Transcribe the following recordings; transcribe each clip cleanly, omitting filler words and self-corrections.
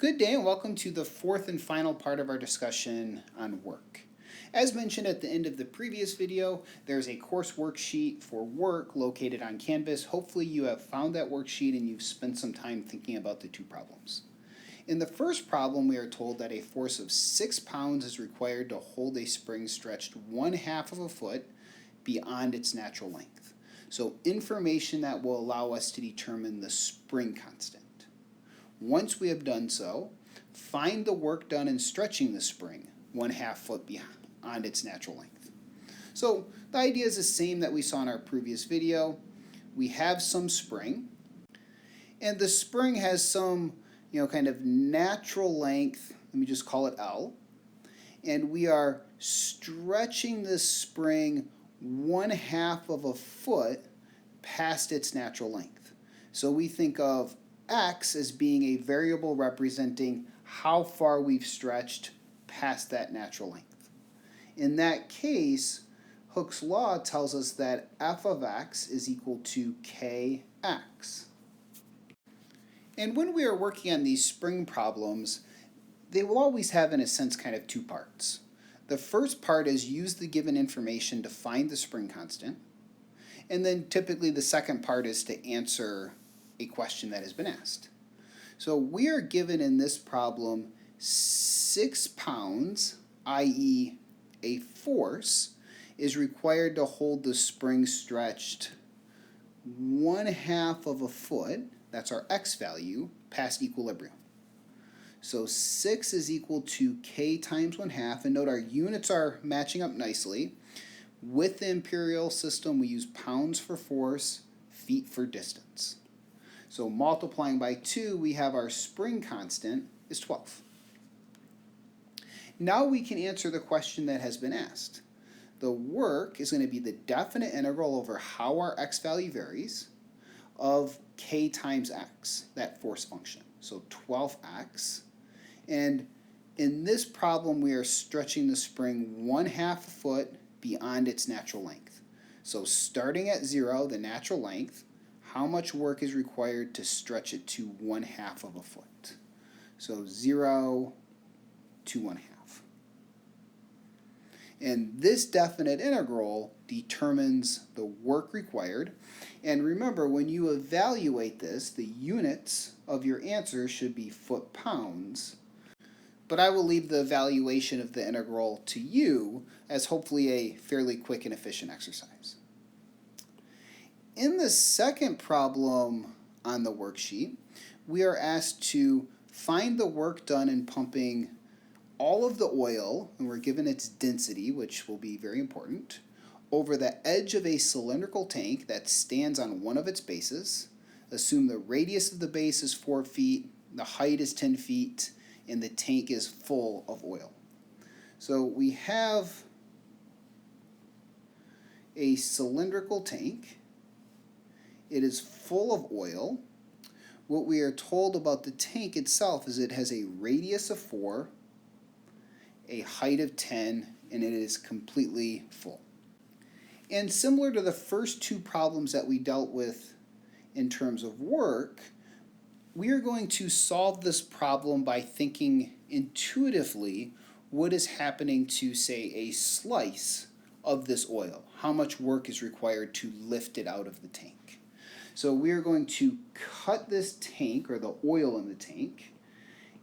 Good day and welcome to the fourth and final part of our discussion on work. As mentioned at the end of the previous video, there's a course worksheet for work located on Canvas. Hopefully you have found that worksheet and you've spent some time thinking about the two problems. In the first problem, we are told that a force of 6 pounds is required to hold a spring stretched 1/2 of a foot beyond its natural length. So information that will allow us to determine the spring constant. Once we have done so, find the work done in stretching the spring 1/2 foot beyond its natural length. So the idea is the same that we saw in our previous video. We have some spring, and the spring has some kind of natural length, let me just call it L, and we are stretching this spring 1/2 of a foot past its natural length. So we think of x as being a variable representing how far we've stretched past that natural length. In that case, Hooke's law tells us that f of x is equal to kx. And when we are working on these spring problems, they will always have, in a sense, kind of two parts. The first part is use the given information to find the spring constant. And then typically the second part is to answer a question that has been asked. So we are given in this problem 6 pounds, i.e. a force, is required to hold the spring stretched 1/2 of a foot, that's our x value, past equilibrium. So 6 is equal to k times 1/2, and note our units are matching up nicely. With the imperial system, we use pounds for force, feet for distance. So multiplying by 2, we have our spring constant is 12. Now we can answer the question that has been asked. The work is going to be the definite integral over how our x value varies of k times x, that force function. So 12x. And in this problem, we are stretching the spring 1/2 a foot beyond its natural length. So starting at 0, the natural length, how much work is required to stretch it to 1/2 of a foot? So 0 to 1/2. And this definite integral determines the work required. And remember, when you evaluate this, the units of your answer should be foot-pounds. But I will leave the evaluation of the integral to you as hopefully a fairly quick and efficient exercise. In the second problem on the worksheet, we are asked to find the work done in pumping all of the oil, and we're given its density, which will be very important, over the edge of a cylindrical tank that stands on one of its bases. Assume the radius of the base is 4 feet, the height is 10 feet, and the tank is full of oil. So we have a cylindrical tank. It is full of oil. What we are told about the tank itself is it has a radius of 4, a height of 10, and it is completely full. And similar to the first two problems that we dealt with in terms of work, we are going to solve this problem by thinking intuitively what is happening to, say, a slice of this oil. How much work is required to lift it out of the tank? So we are going to cut this tank, or the oil in the tank,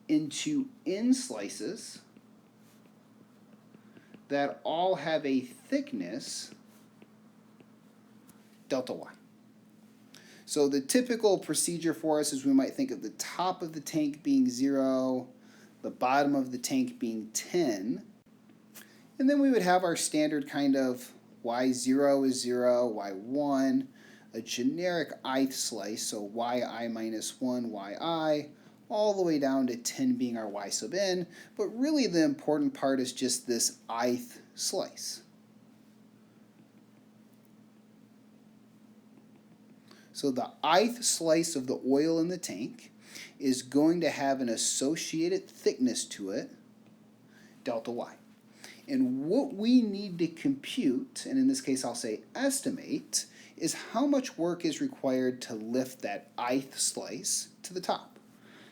into N slices that all have a thickness delta y. So the typical procedure for us is we might think of the top of the tank being 0, the bottom of the tank being 10, and then we would have our standard kind of y0 is 0, y1, a generic ith slice, so yi minus 1, yi, all the way down to 10 being our y sub n, but really the important part is just this ith slice. So the ith slice of the oil in the tank is going to have an associated thickness to it, delta y. And what we need to compute, and in this case I'll say estimate, is how much work is required to lift that ith slice to the top.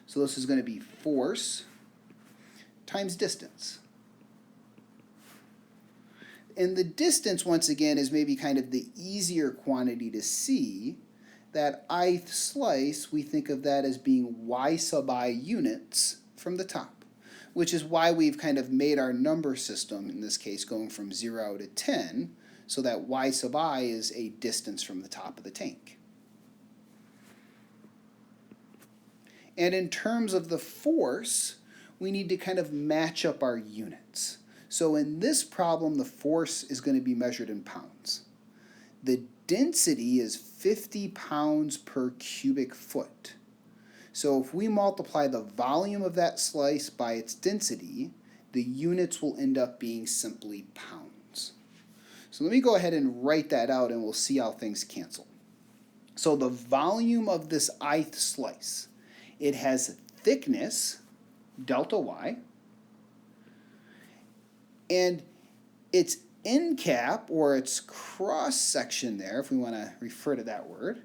So this is going to be force times distance. And the distance, once again, is maybe kind of the easier quantity to see. That ith slice, we think of that as being y sub I units from the top, which is why we've kind of made our number system, in this case, going from 0 to 10, so that y sub I is a distance from the top of the tank. And in terms of the force, we need to kind of match up our units. So in this problem, the force is going to be measured in pounds. The density is 50 pounds per cubic foot. So if we multiply the volume of that slice by its density, the units will end up being simply pounds. So let me go ahead and write that out and we'll see how things cancel. So the volume of this ith slice, it has thickness, delta y, and its end cap, or its cross section there, if we want to refer to that word,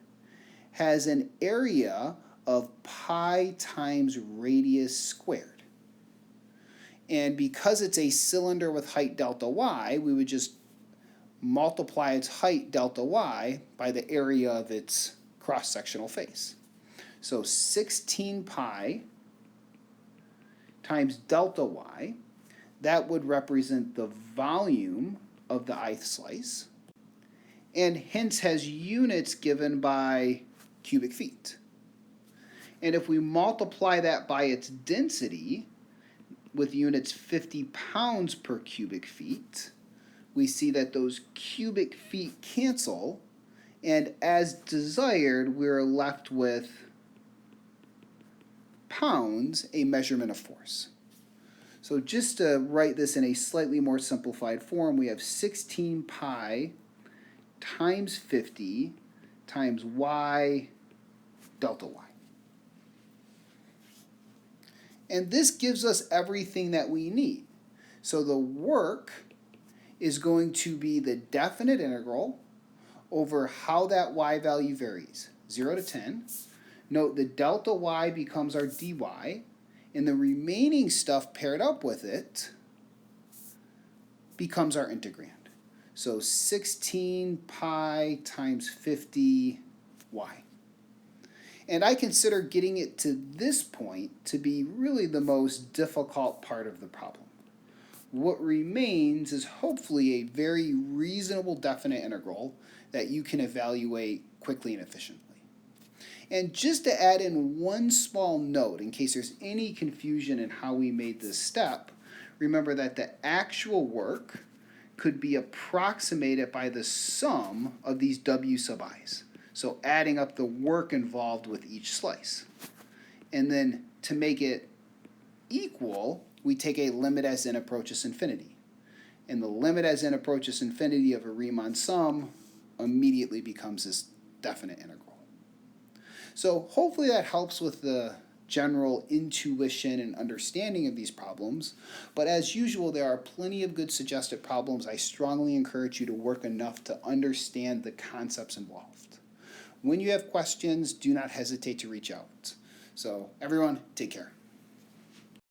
has an area of pi times radius squared. And because it's a cylinder with height delta y, we would just multiply its height delta y by the area of its cross-sectional face. So 16 pi times delta y, that would represent the volume of the ith slice, and hence has units given by cubic feet. And if we multiply that by its density, with units 50 pounds per cubic feet, we see that those cubic feet cancel, and as desired, we're left with pounds, a measurement of force. So just to write this in a slightly more simplified form, we have 16 pi times 50 times y delta y. And this gives us everything that we need. So the work is going to be the definite integral over how that y value varies, 0 to 10. Note the delta y becomes our dy, and the remaining stuff paired up with it becomes our integrand. So 16 pi times 50 y. And I consider getting it to this point to be really the most difficult part of the problem. What remains is hopefully a very reasonable definite integral that you can evaluate quickly and efficiently. And just to add in one small note, in case there's any confusion in how we made this step, remember that the actual work could be approximated by the sum of these w sub i's. So adding up the work involved with each slice. And then to make it equal, we take a limit as n approaches infinity. And the limit as n approaches infinity of a Riemann sum immediately becomes this definite integral. So hopefully that helps with the general intuition and understanding of these problems. But as usual, there are plenty of good suggested problems. I strongly encourage you to work enough to understand the concepts involved. When you have questions, do not hesitate to reach out. So everyone, take care.